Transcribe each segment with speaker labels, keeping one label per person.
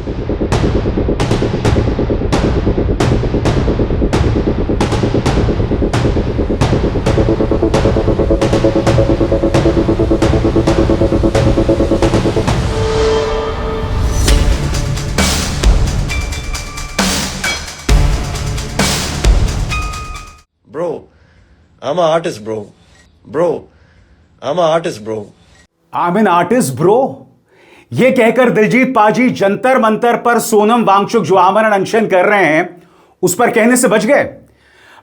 Speaker 1: Bro, I'm an artist, bro. Bro, I'm an artist, bro.
Speaker 2: I'm an artist, bro. ये कहकर दिलजीत पाजी जंतर मंतर पर सोनम वांगचुक जो आमरण अनशन कर रहे हैं उस पर कहने से बच गए।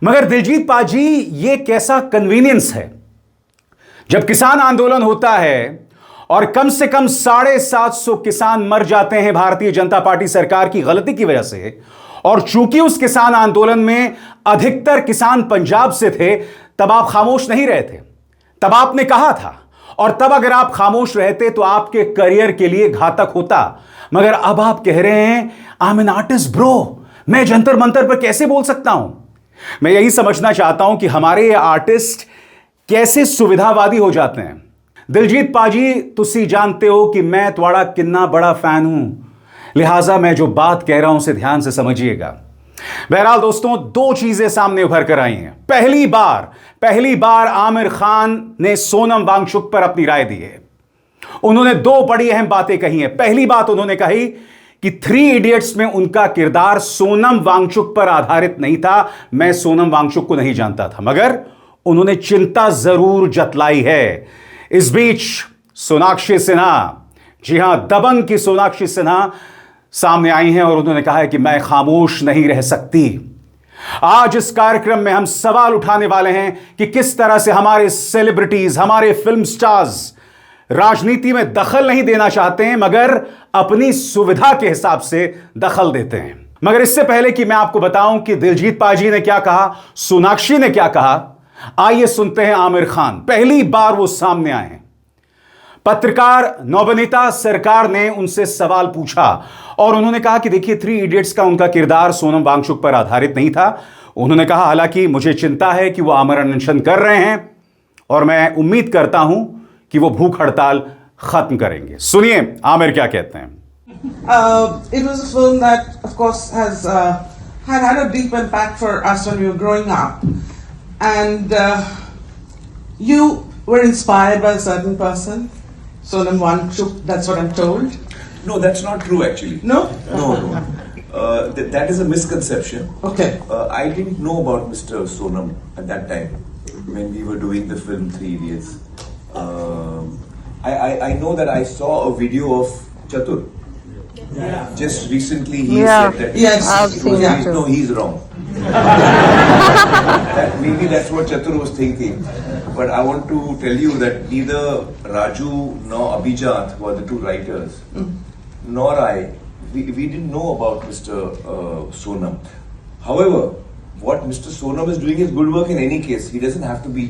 Speaker 2: मगर दिलजीत पाजी ये कैसा कन्वीनियंस है। जब किसान आंदोलन होता है और कम से कम 750 किसान मर जाते हैं भारतीय जनता पार्टी सरकार की गलती की वजह से, और चूंकि उस किसान आंदोलन में अधिकतर किसान पंजाब से थे, तब आप खामोश नहीं रहे थे। तब आपने कहा था, और तब अगर आप खामोश रहते तो आपके करियर के लिए घातक होता। मगर अब आप कह रहे हैं I am an artist bro, मैं जंतर मंतर पर कैसे बोल सकता हूं। मैं यही समझना चाहता हूं कि हमारे ये आर्टिस्ट कैसे सुविधावादी हो जाते हैं। दिलजीत पाजी, तुसी जानते हो कि मैं तुम्हारा कितना बड़ा फैन हूं, लिहाजा मैं जो बात कह रहा हूं उसे ध्यान से समझिएगा। बहरहाल दोस्तों, दो चीजें सामने उभर कर आई हैं। पहली बार आमिर खान ने सोनम वांगचुक पर अपनी राय दी है। उन्होंने दो बड़ी अहम बातें कही हैं। पहली बात उन्होंने कही कि 3 इडियट्स में उनका किरदार सोनम वांगचुक पर आधारित नहीं था। मैं सोनम वांगचुक को नहीं जानता था, मगर उन्होंने चिंता जरूर जतलाई है। इस बीच सोनाक्षी सिन्हा, जी हां, दबंग की सोनाक्षी सिन्हा सामने आई हैं और उन्होंने कहा है कि मैं खामोश नहीं रह सकती। आज इस कार्यक्रम में हम सवाल उठाने वाले हैं कि किस तरह से हमारे सेलिब्रिटीज, हमारे फिल्म स्टार्स राजनीति में दखल नहीं देना चाहते हैं, मगर अपनी सुविधा के हिसाब से दखल देते हैं। मगर इससे पहले कि मैं आपको बताऊं कि दिलजीत पाजी ने क्या कहा, सोनाक्षी ने क्या कहा, आइए सुनते हैं आमिर खान। पहली बार वो सामने आए हैं। पत्रकार नवनीता सरकार ने उनसे सवाल पूछा और उन्होंने कहा कि देखिए 3 इडियट्स का उनका किरदार सोनम वांगचुक पर आधारित नहीं था। उन्होंने कहा हालांकि मुझे चिंता है कि वो आमरण अनशन कर रहे हैं और मैं उम्मीद करता हूं कि वो भूख हड़ताल खत्म करेंगे। सुनिए आमिर क्या कहते हैं।
Speaker 3: It was a film that, of course, has had a deep impact for us when we were growing up, and you were inspired by a certain person, Sonam Wangchuk. That's what I'm told.
Speaker 4: No, that's not true actually.
Speaker 3: No?
Speaker 4: No. That is a misconception.
Speaker 3: Okay.
Speaker 4: I didn't know about Mr. Sonam at that time when we were doing the film 3 Idiots. I know that I saw a video of Chatur.
Speaker 3: Yeah.
Speaker 4: Just recently he said that
Speaker 3: Yes.
Speaker 5: I've seen it too.
Speaker 4: no, he's wrong. Maybe that's what Chatur was thinking. But I want to tell you that neither Raju nor Abhijat, who are the 2 writers, nor I, we didn't know about Mr. Sonam. However, what Mr. Sonam is doing is good work in any case. He doesn't have to be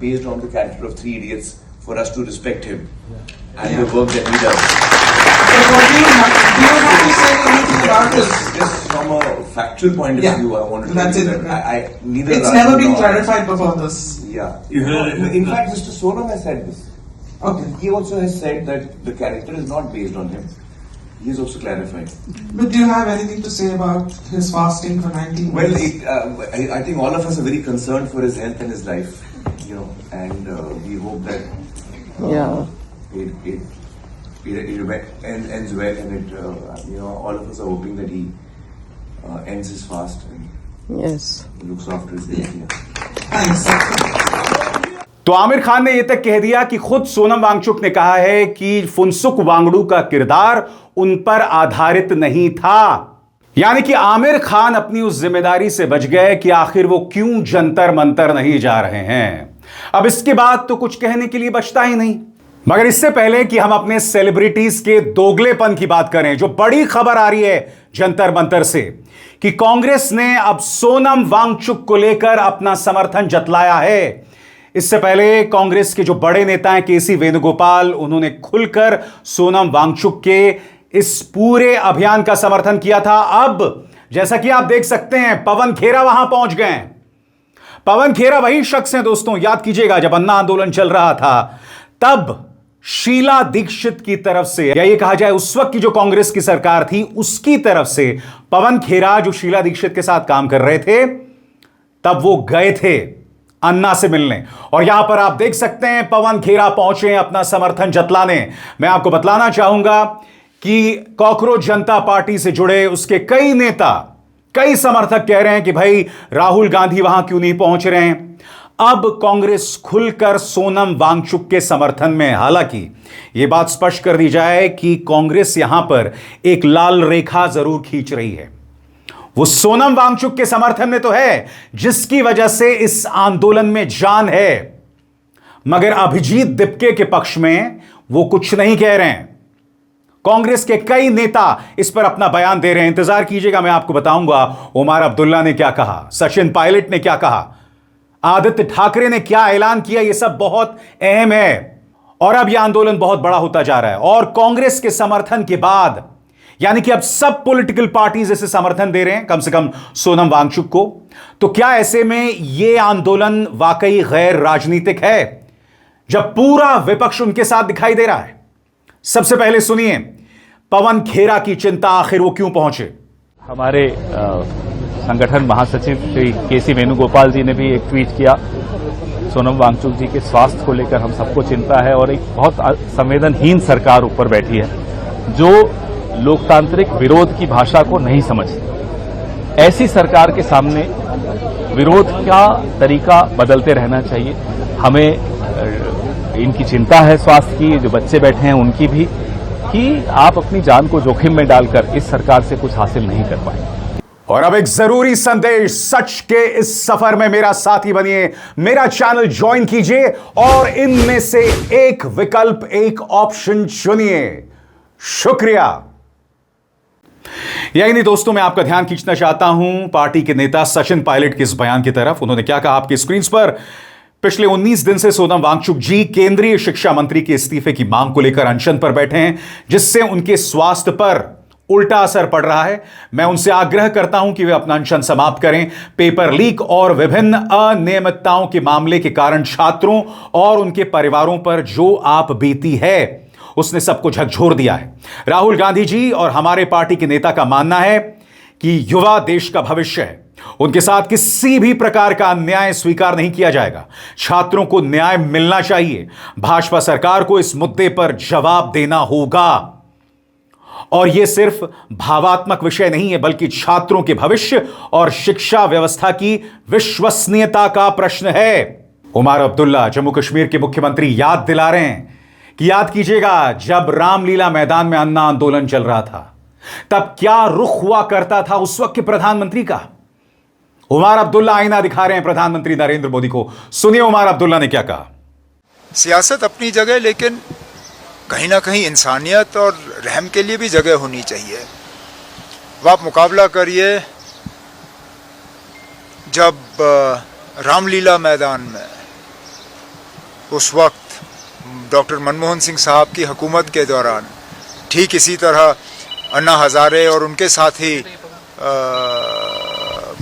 Speaker 4: based on the character of 3 Idiots for us to respect him and the work that he does.
Speaker 3: But what do you have to say anything about this?
Speaker 4: Just from a factual point of view, I want to tell
Speaker 3: That's
Speaker 4: you
Speaker 3: it.
Speaker 4: that I neither
Speaker 3: It's
Speaker 4: Raju
Speaker 3: never been
Speaker 4: nor I-
Speaker 3: clarified before this.
Speaker 4: Yeah. In fact, Mr. Sonam has said this.
Speaker 3: Okay.
Speaker 4: He also has said that the character is not based on him. He has also clarified.
Speaker 3: But do you have anything to say about his fasting for 19
Speaker 4: Well,
Speaker 3: days?
Speaker 4: I think all of us are very concerned for his health and his life, you know, and we hope that it ends well, and it, you know, all of us are hoping that he ends his fast and
Speaker 5: Yes.
Speaker 4: looks after his health. Yeah.
Speaker 3: Thanks.
Speaker 2: तो आमिर खान ने यह तक कह दिया कि खुद सोनम वांगचुक ने कहा है कि फुनसुक वांगडू का किरदार उन पर आधारित नहीं था। यानी कि आमिर खान अपनी उस जिम्मेदारी से बच गए कि आखिर वो क्यों जंतर मंतर नहीं जा रहे हैं। अब इसके बाद तो कुछ कहने के लिए बचता ही नहीं। मगर इससे पहले कि हम अपने सेलिब्रिटीज के दोगलेपन की बात करें, जो बड़ी खबर आ रही है जंतर मंतर से कि कांग्रेस ने अब सोनम वांगचुक को लेकर अपना समर्थन जतलाया है। इससे पहले कांग्रेस के जो बड़े नेता हैं केसी वेणुगोपाल, उन्होंने खुलकर सोनम वांगचुक के इस पूरे अभियान का समर्थन किया था। अब जैसा कि आप देख सकते हैं पवन खेरा वहां पहुंच गए। पवन खेरा वही शख्स हैं दोस्तों, याद कीजिएगा जब अन्ना आंदोलन चल रहा था तब शीला दीक्षित की तरफ से, या ये कहा जाए उस वक्त की जो कांग्रेस की सरकार थी उसकी तरफ से पवन खेरा जो शीला दीक्षित के साथ काम कर रहे थे, तब वो गए थे अन्ना से मिलने। और यहां पर आप देख सकते हैं पवन खेरा पहुंचे हैं अपना समर्थन जतलाने। मैं आपको बतलाना चाहूंगा कि कॉकरोच जनता पार्टी से जुड़े उसके कई नेता, कई समर्थक कह रहे हैं कि भाई राहुल गांधी वहां क्यों नहीं पहुंच रहे हैं। अब कांग्रेस खुलकर सोनम वांगचुक के समर्थन में है। हालांकि यह बात स्पष्ट कर दी जाए कि कांग्रेस यहां पर एक लाल रेखा जरूर खींच रही है। वो सोनम वांगचुक के समर्थन में तो है जिसकी वजह से इस आंदोलन में जान है, मगर अभिजीत दिपके के पक्ष में वो कुछ नहीं कह रहे हैं। कांग्रेस के कई नेता इस पर अपना बयान दे रहे हैं। इंतजार कीजिएगा, मैं आपको बताऊंगा उमर अब्दुल्ला ने क्या कहा, सचिन पायलट ने क्या कहा, आदित्य ठाकरे ने क्या ऐलान किया। यह सब बहुत अहम है और अब यह आंदोलन बहुत बड़ा होता जा रहा है। और कांग्रेस के समर्थन के बाद, यानी कि अब सब पॉलिटिकल पार्टीज इसे समर्थन दे रहे हैं, कम से कम सोनम वांगचुक को, तो क्या ऐसे में यह आंदोलन वाकई गैर राजनीतिक है जब पूरा विपक्ष उनके साथ दिखाई दे रहा है? सबसे पहले सुनिए पवन खेरा की चिंता, आखिर वो क्यों पहुंचे।
Speaker 5: हमारे संगठन महासचिव श्री केसी वेणुगोपाल जी ने भी एक ट्वीट किया, सोनम वांगचुक जी के स्वास्थ्य को लेकर हम सबको चिंता है और एक बहुत संवेदनहीन सरकार ऊपर बैठी है जो लोकतांत्रिक विरोध की भाषा को नहीं समझती। ऐसी सरकार के सामने विरोध का तरीका बदलते रहना चाहिए। हमें इनकी चिंता है स्वास्थ्य की, जो बच्चे बैठे हैं उनकी भी, कि आप अपनी जान को जोखिम में डालकर इस सरकार से कुछ हासिल नहीं कर पाए।
Speaker 2: और अब एक जरूरी संदेश, सच के इस सफर में मेरा साथी बनिए, मेरा चैनल ज्वाइन कीजिए और इनमें से एक विकल्प, एक ऑप्शन चुनिए। शुक्रिया। यही नहीं दोस्तों, मैं आपका ध्यान खींचना चाहता हूं पार्टी के नेता सचिन पायलट के इस बयान की तरफ। उन्होंने क्या कहा आपकी स्क्रीन पर। पिछले 19 दिन से सोनम वांगचुक जी केंद्रीय शिक्षा मंत्री के इस्तीफे की मांग को लेकर अनशन पर बैठे हैं, जिससे उनके स्वास्थ्य पर उल्टा असर पड़ रहा है। मैं उनसे आग्रह करता हूं कि वे अपना अनशन समाप्त करें। पेपर लीक और विभिन्न अनियमितताओं के मामले के कारण छात्रों और उनके परिवारों पर जो आप बीती है उसने सबको झकझोर दिया है। राहुल गांधी जी और हमारे पार्टी के नेता का मानना है कि युवा देश का भविष्य है, उनके साथ किसी भी प्रकार का अन्याय स्वीकार नहीं किया जाएगा। छात्रों को न्याय मिलना चाहिए। भाजपा सरकार को इस मुद्दे पर जवाब देना होगा। और यह सिर्फ भावात्मक विषय नहीं है, बल्कि छात्रों के भविष्य और शिक्षा व्यवस्था की विश्वसनीयता का प्रश्न है। उमर अब्दुल्ला जम्मू कश्मीर के मुख्यमंत्री याद दिला रहे हैं कि याद कीजिएगा, जब रामलीला मैदान में अन्ना आंदोलन चल रहा था तब क्या रुख हुआ करता था उस वक्त के प्रधानमंत्री का। उमर अब्दुल्ला आईना दिखा रहे हैं प्रधानमंत्री नरेंद्र मोदी को। सुनिए उमर अब्दुल्ला ने क्या कहा।
Speaker 6: सियासत अपनी जगह, लेकिन कहीं ना कहीं इंसानियत और रहम के लिए भी जगह होनी चाहिए। अब आप मुकाबला करिए, जब रामलीला मैदान में उस वक्त डॉक्टर मनमोहन सिंह साहब की हुकूमत के दौरान ठीक इसी तरह अन्ना हजारे और उनके साथी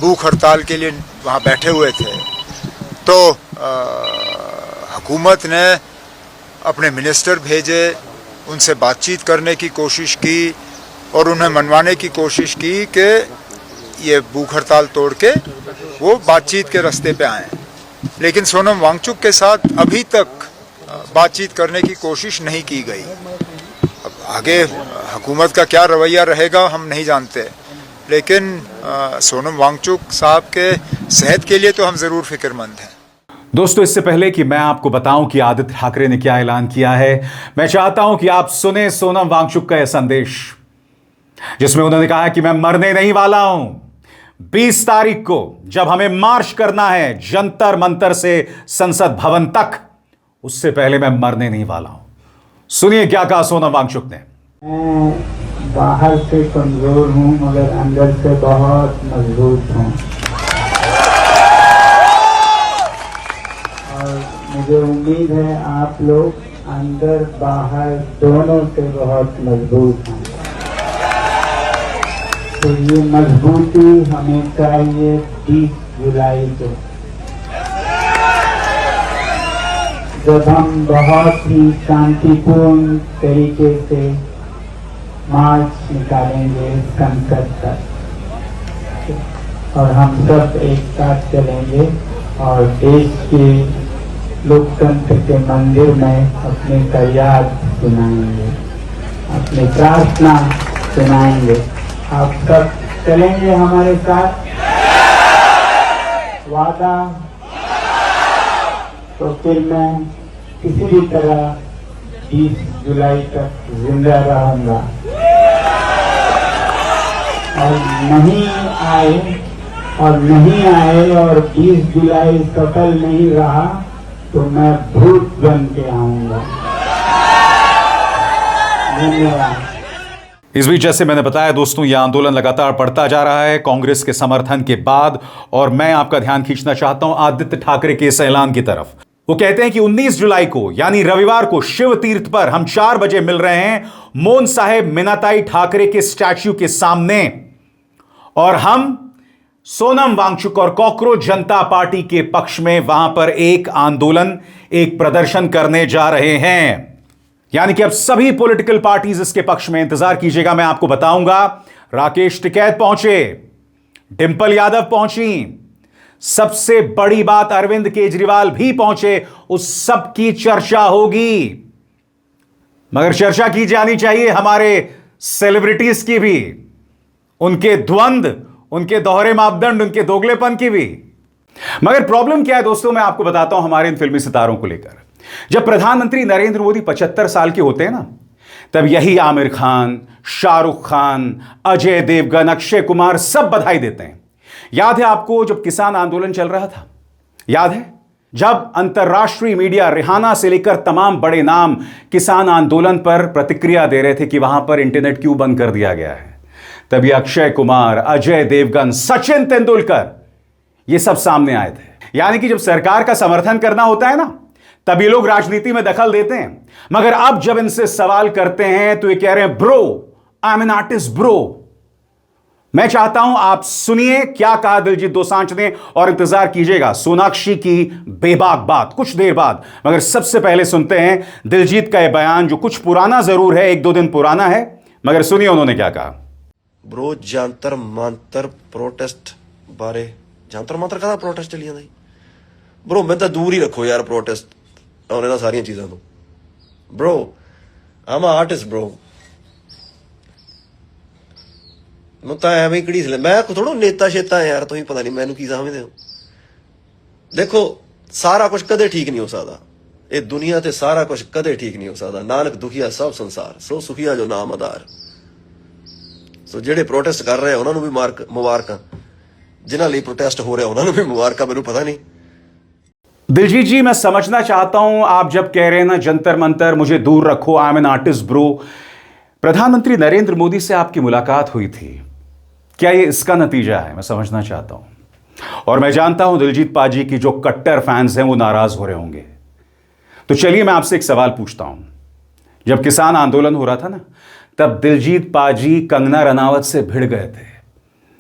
Speaker 6: भूख हड़ताल के लिए वहाँ बैठे हुए थे, तो हुकूमत ने अपने मिनिस्टर भेजे, उनसे बातचीत करने की कोशिश की और उन्हें मनवाने की कोशिश की कि ये भूख हड़ताल तोड़ के वो बातचीत के रास्ते पे आएँ। लेकिन सोनम वांगचुक के साथ अभी तक बातचीत करने की कोशिश नहीं की गई। अब आगे हुकूमत का क्या रवैया रहेगा हम नहीं जानते, लेकिन सोनम वांगचुक साहब के सेहत के लिए तो हम ज़रूर फिक्रमंद हैं।
Speaker 2: दोस्तों, इससे पहले कि मैं आपको बताऊं कि आदित्य ठाकरे ने क्या ऐलान किया है, मैं चाहता हूं कि आप सुने सोनम वांगचुक का यह संदेश, जिसमें उन्होंने कहा कि मैं मरने नहीं वाला हूं। 20 तारीख को जब हमें मार्च करना है जंतर मंतर से संसद भवन तक, उससे पहले मैं मरने नहीं वाला हूं। सुनिए क्या कहा सोनम वांगचुक ने।
Speaker 7: मैं बाहर से कमजोर हूं मगर अंदर से बहुत मजबूत हूं और मुझे उम्मीद है आप लोग अंदर बाहर दोनों से बहुत मजबूत हैं। तो ये मजबूती हमें चाहिए 20 जुलाई को। जब हम बहुत ही शांतिपूर्ण तरीके से मार्च निकालेंगे संसद तक और हम सब एक साथ चलेंगे और देश के लोकतंत्र के मंदिर में अपनी फरियाद सुनाएंगे, अपनी प्रार्थना सुनाएंगे। आप सब चलेंगे हमारे साथ? वादा? तो फिर मैं किसी भी तरह 20 जुलाई तक जिंदा रहूंगा और नहीं आए और 20 जुलाई सफल नहीं रहा तो मैं भूत बन के आऊंगा। धन्यवाद।
Speaker 2: इस बीच जैसे मैंने बताया दोस्तों, यह आंदोलन लगातार बढ़ता जा रहा है कांग्रेस के समर्थन के बाद, और मैं आपका ध्यान खींचना चाहता हूं आदित्य ठाकरे के इस ऐलान की तरफ। वो कहते हैं कि 19 जुलाई को यानी रविवार को शिव तीर्थ पर हम 4 बजे मिल रहे हैं मोन साहेब मीनाताई ठाकरे के स्टैच्यू के सामने, और हम सोनम वांगचुक और कॉकरोच जनता पार्टी के पक्ष में वहां पर एक आंदोलन, एक प्रदर्शन करने जा रहे हैं। यानी कि अब सभी पॉलिटिकल पार्टीज इसके पक्ष में, इंतजार कीजिएगा, मैं आपको बताऊंगा। राकेश टिकैत पहुंचे, डिंपल यादव पहुंची, सबसे बड़ी बात अरविंद केजरीवाल भी पहुंचे, उस सब की चर्चा होगी। मगर चर्चा की जानी चाहिए हमारे सेलिब्रिटीज की भी, उनके द्वंद्व, उनके दोहरे मापदंड, उनके दोगलेपन की भी। मगर प्रॉब्लम क्या है दोस्तों, मैं आपको बताता हूं हमारे इन फिल्मी सितारों को लेकर। जब प्रधानमंत्री नरेंद्र मोदी 75 साल के होते हैं ना, तब यही आमिर खान, शाहरुख खान, अजय देवगन, अक्षय कुमार सब बधाई देते हैं। याद है आपको जब किसान आंदोलन चल रहा था? याद है जब अंतर्राष्ट्रीय मीडिया रिहाना से लेकर तमाम बड़े नाम किसान आंदोलन पर प्रतिक्रिया दे रहे थे कि वहां पर इंटरनेट क्यों बंद कर दिया गया है? तभी अक्षय कुमार, अजय देवगन, सचिन तेंदुलकर ये सब सामने आए थे। यानी कि जब सरकार का समर्थन करना होता है ना, तभी लोग राजनीति में दखल देते हैं। मगर अब जब इनसे सवाल करते हैं तो ये कह रहे हैं bro, I am an artist bro. मैं चाहता हूं आप सुनिए क्या कहा दिलजीत दोसांझ ने, और इंतजार कीजिएगा सोनाक्षी की बेबाक बात कुछ देर बाद। मगर सबसे पहले सुनते हैं दिलजीत का यह बयान, जो कुछ पुराना जरूर है, 1-2 दिन पुराना है, मगर सुनिए उन्होंने क्या कहा।
Speaker 1: ब्रो जंतर मंतर प्रोटेस्ट बारे, जंतर मंतर कहता प्रोटेस्ट चली जाता ब्रो, मैं तो दूर ही रखो यार प्रोटेस्ट और इन्हां सारियां चीज़ां तो। Bro I am artist bro, मैं तो एवं घड़ीस ले, मैं थोड़ा नेता शेता है यार, तुम पता नहीं मैनू की समझते हो। देखो सारा कुछ कदे ठीक नहीं हो सकता, ये दुनिया ते सारा कुछ कदे ठीक नहीं हो सकता। नानक दुखिया सब संसार, सो सुखिया जो नाम आधार। सो ਜਿਹੜੇ प्रोटेस्ट कर रहे हैं उन्होंने भी मुबारक, जिन्होंने लिए प्रोटेस्ट हो रहे हैं उन्होंने भी मुबारक, मैनू पता नहीं।
Speaker 2: दिलजीत जी मैं समझना चाहता हूं, आप जब कह रहे हैं ना जंतर मंतर मुझे दूर रखो, I am an artist bro, प्रधानमंत्री नरेंद्र मोदी से आपकी मुलाकात हुई थी, क्या ये इसका नतीजा है? मैं समझना चाहता हूं। और मैं जानता हूं दिलजीत पाजी की जो कट्टर फैंस हैं वो नाराज हो रहे होंगे। तो चलिए मैं आपसे एक सवाल पूछता हूं। जब किसान आंदोलन हो रहा था ना, तब दिलजीत पाजी कंगना रनावत से भिड़ गए थे।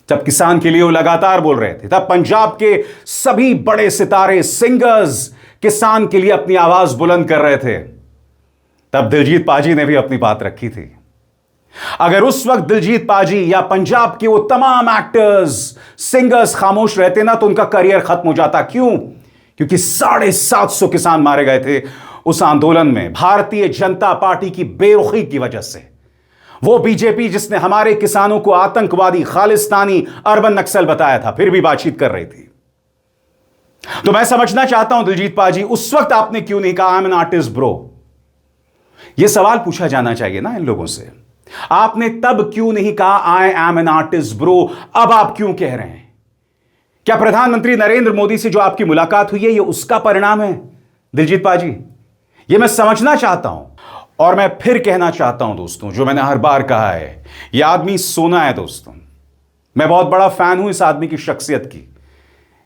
Speaker 2: जब किसान के लिए वो लगातार बोल रहे थे, तब पंजाब के सभी बड़े सितारे, सिंगर्स किसान के लिए अपनी आवाज बुलंद कर रहे थे। तब दिलजीत पाजी ने भी अपनी बात रखी थी। अगर उस वक्त दिलजीत पाजी या पंजाब के वो तमाम एक्टर्स, सिंगर्स खामोश रहते ना, तो उनका करियर खत्म हो जाता। क्यों? क्योंकि 750 किसान मारे गए थे उस आंदोलन में, भारतीय जनता पार्टी की बेरुखी की वजह से। वो बीजेपी जिसने हमारे किसानों को आतंकवादी, खालिस्तानी, अर्बन नक्सल बताया था, फिर भी बातचीत कर रही थी। तो मैं समझना चाहता हूं दिलजीत पाजी, उस वक्त आपने क्यों नहीं कहा I am an artist bro? यह सवाल पूछा जाना चाहिए ना इन लोगों से। आपने तब क्यों नहीं कहा I am an artist bro? अब आप क्यों कह रहे हैं? क्या प्रधानमंत्री नरेंद्र मोदी से जो आपकी मुलाकात हुई है, यह उसका परिणाम है दिलजीत पाजी? यह मैं समझना चाहता हूं। और मैं फिर कहना चाहता हूं दोस्तों, जो मैंने हर बार कहा है, यह आदमी सोना है दोस्तों। मैं बहुत बड़ा फैन हूं इस आदमी की शख्सियत की,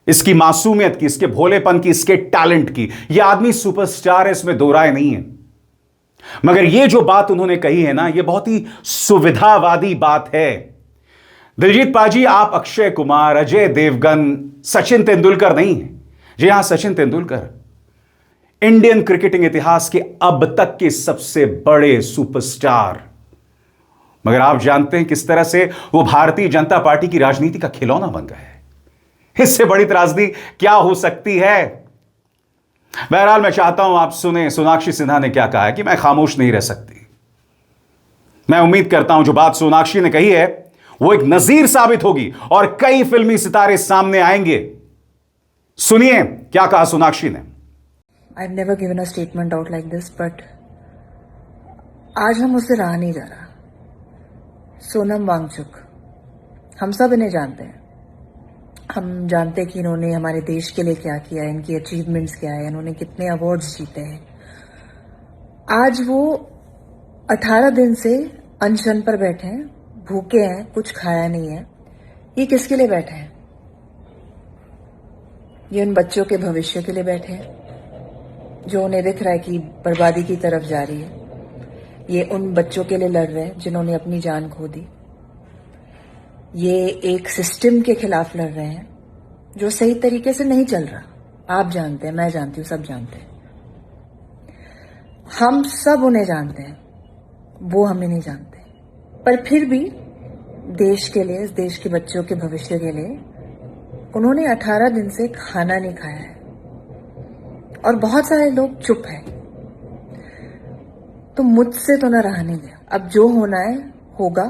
Speaker 2: इसकी मासूमियत की, इसके भोलेपन की, इसके टैलेंट की। यह आदमी सुपरस्टार है, इसमें दो राय नहीं है। मगर यह जो बात उन्होंने कही है ना, यह बहुत ही सुविधावादी बात है। दिलजीत पाजी, आप अक्षय कुमार, अजय देवगन, सचिन तेंदुलकर नहीं है। जी हां, सचिन तेंदुलकर। इंडियन क्रिकेटिंग इतिहास के अब तक के सबसे बड़े सुपरस्टार। मगर आप जानते हैं किस तरह से वो भारतीय जनता पार्टी की राजनीति का खिलौना बन गए हैं। इससे बड़ी त्रासदी क्या हो सकती है? बहरहाल मैं चाहता हूं आप सुने सोनाक्षी सिन्हा ने क्या कहा है कि मैं खामोश नहीं रह सकती। मैं उम्मीद करता हूं जो बात सोनाक्षी ने कही है वो एक नजीर साबित होगी और कई फिल्मी सितारे सामने आएंगे। सुनिए क्या कहा सोनाक्षी ने।
Speaker 8: I've never given a statement out like this, but आज हम उससे रहा नहीं जा रहा। सोनम वांगचुक, हम सब इन्हें जानते हैं। हम जानते हैं कि इन्होंने हमारे देश के लिए क्या किया है, इनकी अचीवमेंट्स क्या है, इन्होंने कितने अवार्ड्स जीते हैं। आज वो 18 दिन से अनशन पर बैठे हैं, भूखे हैं, कुछ खाया नहीं है। ये किसके लिए बैठे हैं? ये उन बच्चों के भविष्य के लिए बैठे हैं जो उन्हें दिख रहा है कि बर्बादी की तरफ जा रही है। ये उन बच्चों के लिए लड़ रहे हैं जिन्होंने अपनी जान खो दी। ये एक सिस्टम के खिलाफ लड़ रहे हैं जो सही तरीके से नहीं चल रहा। आप जानते हैं, मैं जानती हूँ, सब जानते हैं। हम सब उन्हें जानते हैं, वो हमें नहीं जानते। पर फिर भी देश के लिए, इस देश के बच्चों के भविष्य के लिए उन्होंने 18 दिन से खाना नहीं खाया है और बहुत सारे लोग चुप हैं। तो मुझसे तो ना रहा नहीं गया। अब जो होना है होगा,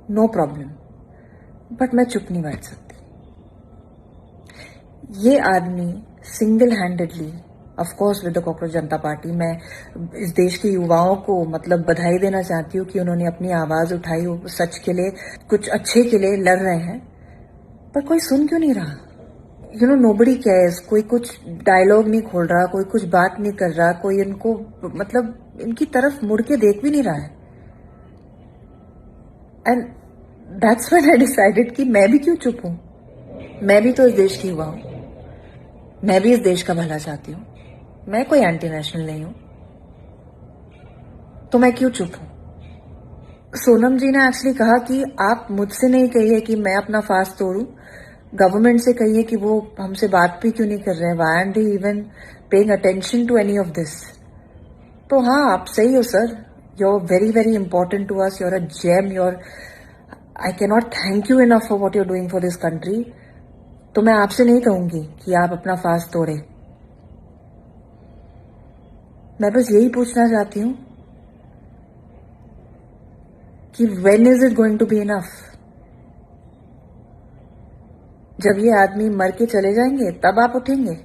Speaker 8: नो प्रॉब्लम, बट मैं चुप नहीं बैठ सकती। ये आदमी single handedly, of course with the cockroach Janata party, मैं इस देश के युवाओं को मतलब बधाई देना चाहती हूँ कि उन्होंने अपनी आवाज उठाई, वो सच के लिए, कुछ अच्छे के लिए लड़ रहे हैं। पर कोई सुन क्यों नहीं रहा? You know, nobody cares. कोई कुछ डायलॉग नहीं खोल रहा, कोई कुछ बात नहीं कर रहा, कोई इनको मतलब इनकी तरफ मुड़ के देख भी नहीं रहा है। And that's when I decided कि मैं भी क्यों चुप हूं। मैं भी तो इस देश की हुआ हूं, मैं भी इस देश का भला चाहती हूं। मैं कोई एंटी नेशनल नहीं हूं, तो मैं क्यों चुप हूं? सोनम जी ने एक्चुअली कहा कि आप मुझसे नहीं कहिए कि मैं अपना फास्ट तोड़ूं, गवर्नमेंट से कहिए कि वो हमसे बात भी क्यों नहीं कर रहे हैं। Why aren't they even paying attention to any of this? तो हाँ, आप सही हो sir, you are very very important to us, you are a gem, you are, I can not thank you enough for what you are doing for this country. तो मैं आपसे नहीं कहूंगी कि आप अपना फास्ट तोड़े। मैं बस यही पूछना चाहती हूं कि when is it going to be enough? जब ये आदमी मर के चले जाएंगे तब आप उठेंगे,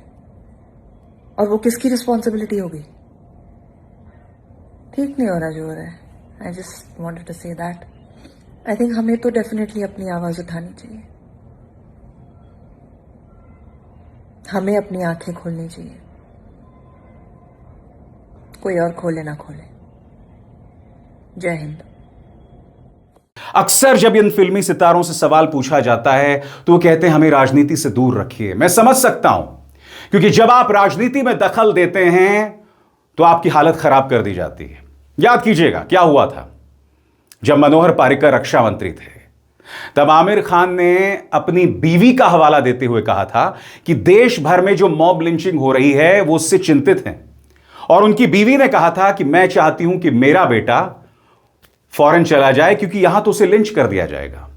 Speaker 8: और वो किसकी रिस्पॉन्सिबिलिटी होगी? ठीक नहीं हो रहा जो हो रहा है। I just wanted to say that. I think हमें तो डेफिनेटली अपनी आवाज उठानी चाहिए, हमें अपनी आंखें खोलनी चाहिए, कोई और खोले ना खोले। जय हिंद।
Speaker 2: अक्सर जब इन फिल्मी सितारों से सवाल पूछा जाता है तो वो कहते हैं हमें राजनीति से दूर रखिए। मैं समझ सकता हूं, क्योंकि जब आप राजनीति में दखल देते हैं तो आपकी हालत खराब कर दी जाती है। याद कीजिएगा क्या हुआ था जब मनोहर पारिकर रक्षा मंत्री थे। तब आमिर खान ने अपनी बीवी का हवाला देते हुए कहा था कि देश भर में जो मॉब लिंचिंग हो रही है वो उससे चिंतित हैं, और उनकी बीवी ने कहा था कि मैं चाहती हूं कि मेरा बेटा फॉरेन चला जाए क्योंकि यहां तो उसे लिंच कर दिया जाएगा।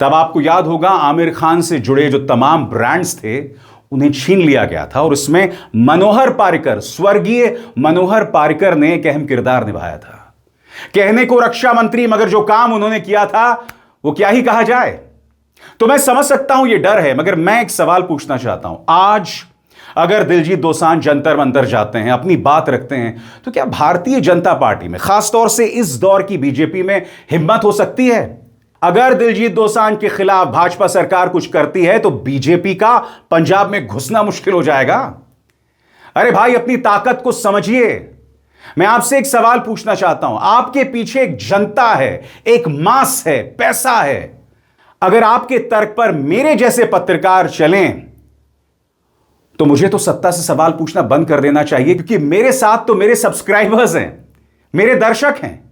Speaker 2: तब आपको याद होगा आमिर खान से जुड़े जो तमाम ब्रांड्स थे उन्हें छीन लिया गया था, और इसमें मनोहर पारिकर, स्वर्गीय मनोहर पारिकर ने एक अहम किरदार निभाया था। कहने को रक्षा मंत्री, मगर जो काम उन्होंने किया था वो क्या ही कहा जाए। तो मैं समझ सकता हूं ये डर है, मगर मैं एक सवाल पूछना चाहता हूं। आज अगर दिलजीत दोसांझ जंतर मंतर जाते हैं, अपनी बात रखते हैं, तो क्या भारतीय जनता पार्टी में, खासतौर से इस दौर की बीजेपी में हिम्मत हो सकती है? अगर दिलजीत दोसांझ के खिलाफ भाजपा सरकार कुछ करती है तो बीजेपी का पंजाब में घुसना मुश्किल हो जाएगा। अरे भाई, अपनी ताकत को समझिए। मैं आपसे एक सवाल पूछना चाहता हूं। आपके पीछे एक जनता है, एक मास है, पैसा है। अगर आपके तर्क पर मेरे जैसे पत्रकार चलें तो मुझे तो सत्ता से सवाल पूछना बंद कर देना चाहिए, क्योंकि मेरे साथ तो मेरे सब्सक्राइबर्स हैं, मेरे दर्शक हैं,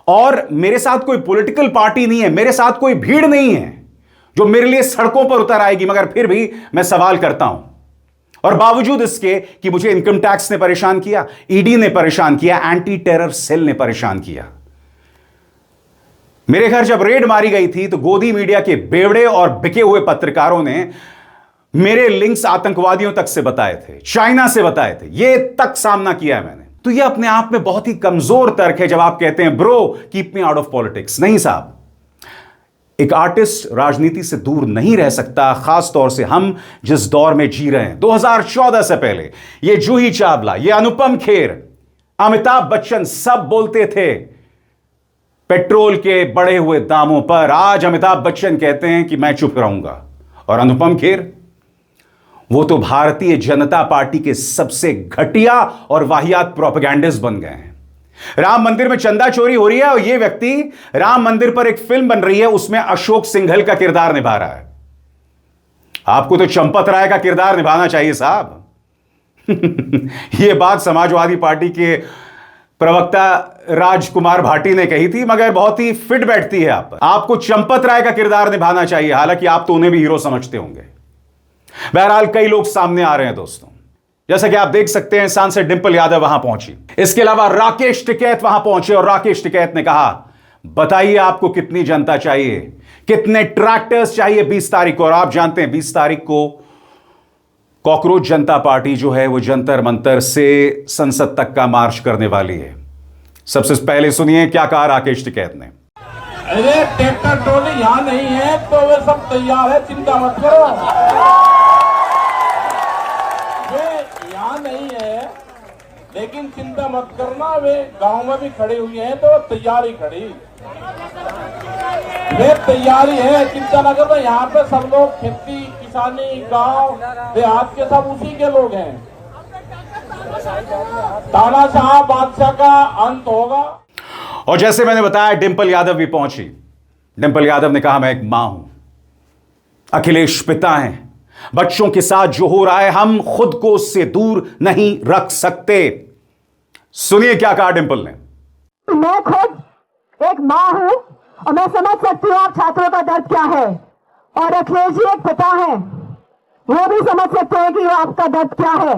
Speaker 2: और मेरे साथ कोई पॉलिटिकल पार्टी नहीं है, मेरे साथ कोई भीड़ नहीं है जो मेरे लिए सड़कों पर उतर आएगी। मगर फिर भी मैं सवाल करता हूं, और बावजूद इसके कि मुझे इनकम टैक्स ने परेशान किया, ईडी ने परेशान किया, एंटी टेरर सेल ने परेशान किया। मेरे घर जब रेड मारी गई थी तो गोदी मीडिया के बेवड़े और बिके हुए पत्रकारों ने मेरे लिंक्स आतंकवादियों तक से बताए थे, चाइना से बताए थे, ये तक सामना किया है मैंने। तो ये अपने आप में बहुत ही कमजोर तर्क है जब आप कहते हैं bro keep me out of politics. नहीं साहब, एक आर्टिस्ट राजनीति से दूर नहीं रह सकता, खास तौर से हम जिस दौर में जी रहे हैं। 2014 से पहले ये जूही चावला, ये अनुपम खेर, अमिताभ बच्चन सब बोलते थे पेट्रोल के बढ़े हुए दामों पर। आज अमिताभ बच्चन कहते हैं कि मैं चुप रहूंगा, और अनुपम खेर वो तो भारतीय जनता पार्टी के सबसे घटिया और वाहियात प्रोपेगेंडिस्ट बन गए हैं। राम मंदिर में चंदा चोरी हो रही है और ये व्यक्ति राम मंदिर पर एक फिल्म बन रही है, उसमें अशोक सिंघल का किरदार निभा रहा है। आपको तो चंपत राय का किरदार निभाना चाहिए साहब। यह बात समाजवादी पार्टी के प्रवक्ता राजकुमार भाटी ने कही थी, मगर बहुत ही फिट बैठती है आप पर। आपको चंपत राय का किरदार निभाना चाहिए, हालांकि आप तो उन्हें भी हीरो समझते होंगे। बहरहाल कई लोग सामने आ रहे हैं दोस्तों, जैसा कि आप देख सकते हैं सांसद डिंपल यादव वहां पहुंची, इसके अलावा राकेश टिकैत वहां पहुंचे और राकेश टिकैत ने कहा बताइए आपको कितनी जनता चाहिए, कितने ट्रैक्टर्स चाहिए 20 तारीख को। और आप जानते हैं 20 तारीख को कॉकरोच जनता पार्टी जो है वो जंतर मंतर से संसद तक का मार्च करने वाली है। सबसे पहले सुनिए क्या कहा राकेश टिकैत ने।
Speaker 9: अरे ट्रैक्टर ट्रॉली यहाँ नहीं है तो वे सब तैयार है, चिंता मत करो। वे यहाँ नहीं है लेकिन चिंता मत करना, वे गांव में भी खड़े हुए हैं तो तैयारी खड़ी, वे तैयारी है, चिंता न करना। यहाँ पे सब लोग खेती किसानी गांव देहात के सब उसी के लोग हैं। तानाशाह बादशाह का अंत होगा।
Speaker 2: और जैसे मैंने बताया डिंपल यादव भी पहुंची। डिंपल यादव ने कहा मैं एक मां हूं, अखिलेश पिता हैं, बच्चों के साथ जो हो रहा है हम खुद को उससे दूर नहीं रख सकते। सुनिए क्या कहा डिंपल ने।
Speaker 10: मैं खुद एक मां हूं और मैं समझ सकती हूं आप छात्रों का दर्द क्या है, और अखिलेश जी एक पिता है, वो भी समझ सकते हैं कि आपका दर्द क्या है,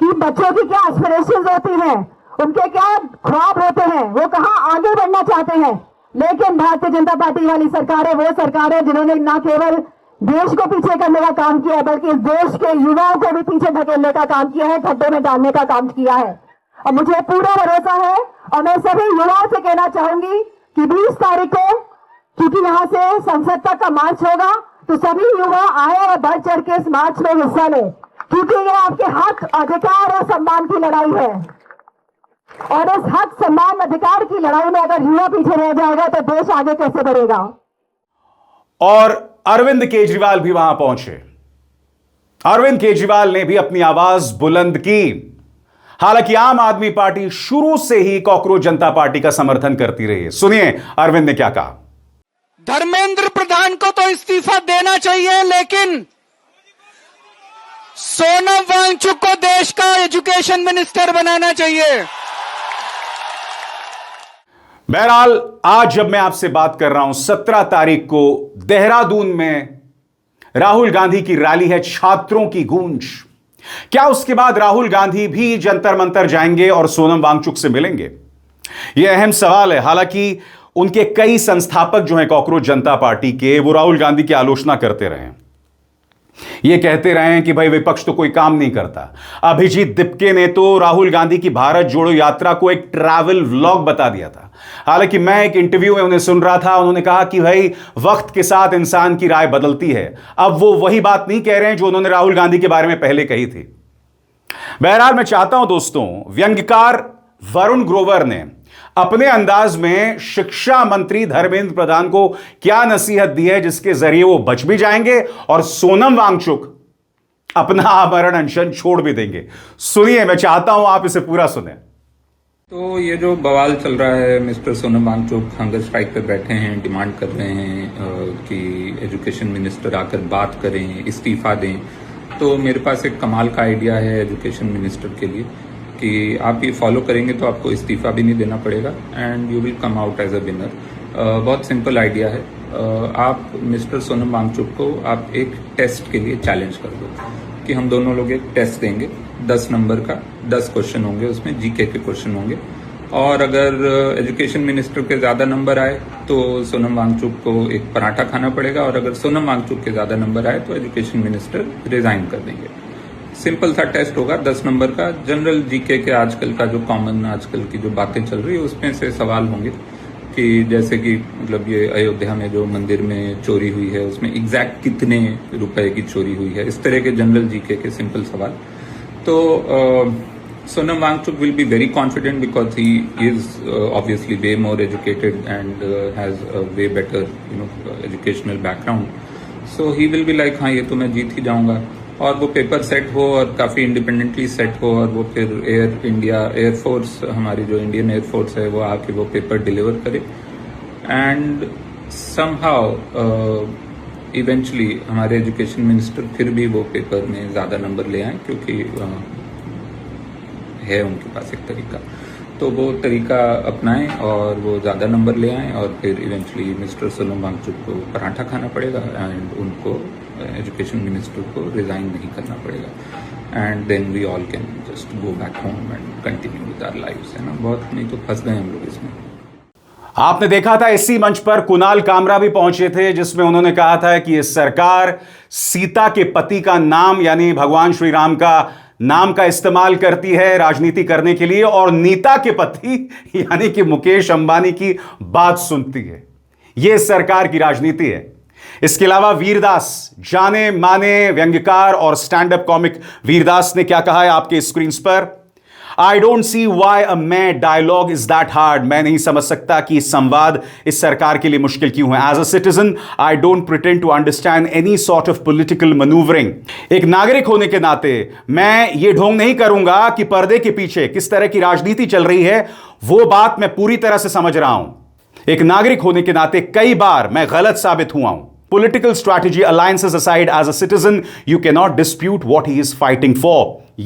Speaker 10: कि बच्चों की क्या एस्पिरेशंस होती हैं, उनके क्या ख्वाब होते हैं, वो कहां आगे बढ़ना चाहते हैं। लेकिन भारतीय जनता पार्टी वाली सरकार है वो सरकार है जिन्होंने न केवल देश को पीछे करने का काम किया है बल्कि इस देश के युवाओं को भी पीछे धकेलने का काम किया है, खड्डे में डालने का काम किया है। और मुझे पूरा भरोसा है और मैं सभी युवाओं से कहना चाहूंगी कि 20 तारीख को क्योंकि यहाँ से संसद तक का मार्च होगा तो सभी युवा आए और बढ़ चढ़ के इस मार्च में हिस्सा लें, क्योंकि ये आपके हक, अधिकार और सम्मान की लड़ाई है। और इस हक, सम्मान, अधिकार की लड़ाई में अगर युवा पीछे रह जाएगा तो देश आगे कैसे बढ़ेगा।
Speaker 2: और अरविंद केजरीवाल भी वहां पहुंचे। अरविंद केजरीवाल ने भी अपनी आवाज बुलंद की। हालांकि आम आदमी पार्टी शुरू से ही कॉकरोच जनता पार्टी का समर्थन करती रही है। सुनिए अरविंद ने क्या कहा।
Speaker 11: धर्मेंद्र प्रधान को तो इस्तीफा देना चाहिए, लेकिन सोनम वांगचुक को देश का एजुकेशन मिनिस्टर बनाना चाहिए।
Speaker 2: बहरहाल आज जब मैं आपसे बात कर रहा हूं 17 तारीख को देहरादून में राहुल गांधी की रैली है, छात्रों की गूंज। क्या उसके बाद राहुल गांधी भी जंतर मंतर जाएंगे और सोनम वांगचुक से मिलेंगे? यह अहम सवाल है। हालांकि उनके कई संस्थापक जो हैं कॉकरोच जनता पार्टी के, वो राहुल गांधी की आलोचना करते रहे हैं, ये कहते रहे हैं कि भाई विपक्ष तो कोई काम नहीं करता। अभिजीत दिपके ने तो राहुल गांधी की भारत जोड़ो यात्रा को एक ट्रैवल व्लॉग बता दिया था। हालांकि मैं एक इंटरव्यू में उन्हें सुन रहा था, उन्होंने कहा कि भाई वक्त के साथ इंसान की राय बदलती है। अब वो वही बात नहीं कह रहे हैं जो उन्होंने राहुल गांधी के बारे में पहले कही थी। बहरहाल मैं चाहता हूं दोस्तों, व्यंग्यकार वरुण ग्रोवर ने अपने अंदाज में शिक्षा मंत्री धर्मेंद्र प्रधान को क्या नसीहत दी है जिसके जरिए वो बच भी जाएंगे और सोनम वांगचुक अपना आमरण अनशन छोड़ भी देंगे। सुनिए, मैं चाहता हूं आप इसे पूरा सुने।
Speaker 12: तो ये जो बवाल चल रहा है, mister Sonam Wangchuk hunger strike पे बैठे हैं, डिमांड कर रहे हैं कि एजुकेशन मिनिस्टर आकर बात करें, इस्तीफा दें। तो मेरे पास एक कमाल का आइडिया है एजुकेशन मिनिस्टर के लिए कि आप ये फॉलो करेंगे तो आपको इस्तीफा भी नहीं देना पड़ेगा and you will come out as a winner. बहुत सिंपल आइडिया है। आप मिस्टर सोनम वांगचुक को आप एक टेस्ट के लिए चैलेंज कर दो। कि हम दोनों लोग एक टेस्ट देंगे 10 नंबर का, 10 क्वेश्चन होंगे, उसमें जीके के क्वेश्चन होंगे। और अगर एजुकेशन मिनिस्टर के ज्यादा नंबर आए तो सोनम वांगचुक को एक पराठा खाना पड़ेगा, और अगर सोनम वांगचुक के ज्यादा नंबर आए तो एजुकेशन मिनिस्टर रिजाइन कर देंगे। सिंपल सा टेस्ट होगा 10 नंबर का। जनरल जीके के आजकल का जो कॉमन आजकल की जो बातें चल रही है उसमें से सवाल होंगे कि जैसे कि मतलब ये अयोध्या में जो मंदिर में चोरी हुई है उसमें एग्जैक्ट कितने रुपए की चोरी हुई है, इस तरह के जनरल जीके के सिंपल सवाल। तो Sonam Wangchuk will be very confident because he is obviously way more educated and has a way better educational background. So he will be like हाँ ये तो मैं जीत ही जाऊंगा, और वो पेपर सेट हो और काफी इंडिपेंडेंटली सेट हो, और वो फिर एयरफोर्स हमारी जो इंडियन एयरफोर्स है वो आके वो पेपर डिलीवर करे, एंड समहाउ इवेंचुअली हमारे एजुकेशन मिनिस्टर फिर भी वो पेपर में ज्यादा नंबर ले आए, क्योंकि है उनके पास एक तरीका, तो वो तरीका अपनाएं और वो ज्यादा नंबर ले आएं, और फिर इवेंचुअली मिस्टर सोनम वांगचुक को पराठा खाना पड़ेगा एंड उनको एजुकेशन मिनिस्टर को रिजाइन नहीं करना पड़ेगा, and then we all can just go back home and continue with our lives, है ना। बहुत नहीं तो फंस गए हम लोग इसमें।
Speaker 2: आपने देखा था इसी मंच पर कुणाल कामरा भी पहुंचे थे, जिसमें उन्होंने कहा था कि ये सरकार सीता के पति का नाम यानी भगवान श्री राम का नाम का इस्तेमाल करती है राजनीति करने के लिए, और नीता के पति यानी कि मुकेश अंबानी की बात सुनती है। यह सरकार की राजनीति है। इसके अलावा वीरदास, जाने माने व्यंग्यकार और स्टैंड अप कॉमिक वीरदास ने क्या कहा है आपके स्क्रीन पर। I don't see why a मैं डायलॉग इज दैट हार्ड। मैं नहीं समझ सकता कि संवाद इस सरकार के लिए मुश्किल क्यों है। As a citizen I don't pretend to understand any sort of political manoeuvring. एक नागरिक होने के नाते मैं ये ढोंग नहीं करूंगा कि पर्दे के पीछे किस तरह की राजनीति चल रही है, वो बात मैं पूरी तरह से समझ रहा हूं। एक नागरिक होने के नाते कई बार मैं गलत साबित हुआ हूं। Political strategy alliances aside, as a citizen, you cannot dispute what he is fighting for.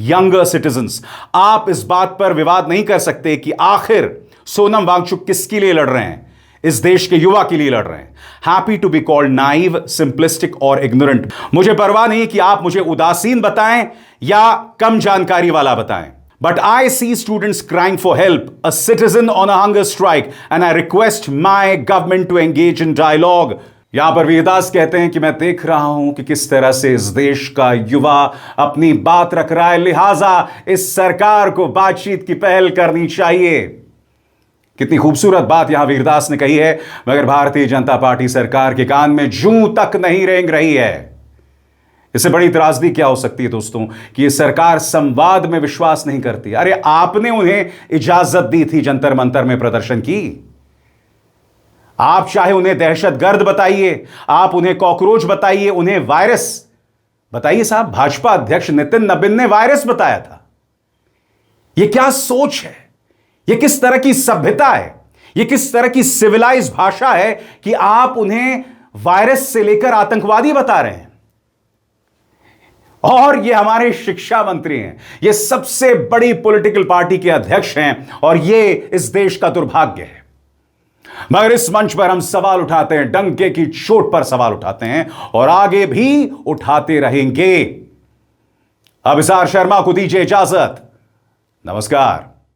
Speaker 2: Younger citizens, आप इस बात पर विवाद नहीं कर सकते कि आखिर सोनम वांगचुक किसके लिए लड़ रहे हैं। इस देश के युवा के लिए लड़ रहे हैं। Happy to be called naive, simplistic और इग्नोरेंट। मुझे परवाह नहीं कि आप मुझे उदासीन बताएं या कम जानकारी वाला बताएं। But I see students crying for help, a citizen on a hunger strike, and I request my government to engage in dialogue. यहां पर वीरदास कहते हैं कि मैं देख रहा हूं कि किस तरह से इस देश का युवा अपनी बात रख रहा है, लिहाजा इस सरकार को बातचीत की पहल करनी चाहिए। कितनी खूबसूरत बात यहां वीरदास ने कही है, मगर भारतीय जनता पार्टी सरकार के कान में जूं तक नहीं रेंग रही है। इससे बड़ी त्रासदी क्या हो सकती है दोस्तों कि यह सरकार संवाद में विश्वास नहीं करती। अरे आपने उन्हें इजाजत दी थी जंतर मंतर में प्रदर्शन की। आप चाहे उन्हें दहशतगर्द बताइए, आप उन्हें कॉकरोच बताइए, उन्हें वायरस बताइए। साहब, भाजपा अध्यक्ष नितिन नबीन ने वायरस बताया था। यह क्या सोच है? यह किस तरह की सभ्यता है? यह किस तरह की सिविलाइज भाषा है कि आप उन्हें वायरस से लेकर आतंकवादी बता रहे हैं? और ये हमारे शिक्षा मंत्री हैं, ये सबसे बड़ी पॉलिटिकल पार्टी के अध्यक्ष हैं, और ये इस देश का दुर्भाग्य है। मगर इस मंच पर हम सवाल उठाते हैं, डंके की चोट पर सवाल उठाते हैं, और आगे भी उठाते रहेंगे। अभिसार शर्मा को दीजिए इजाजत। नमस्कार।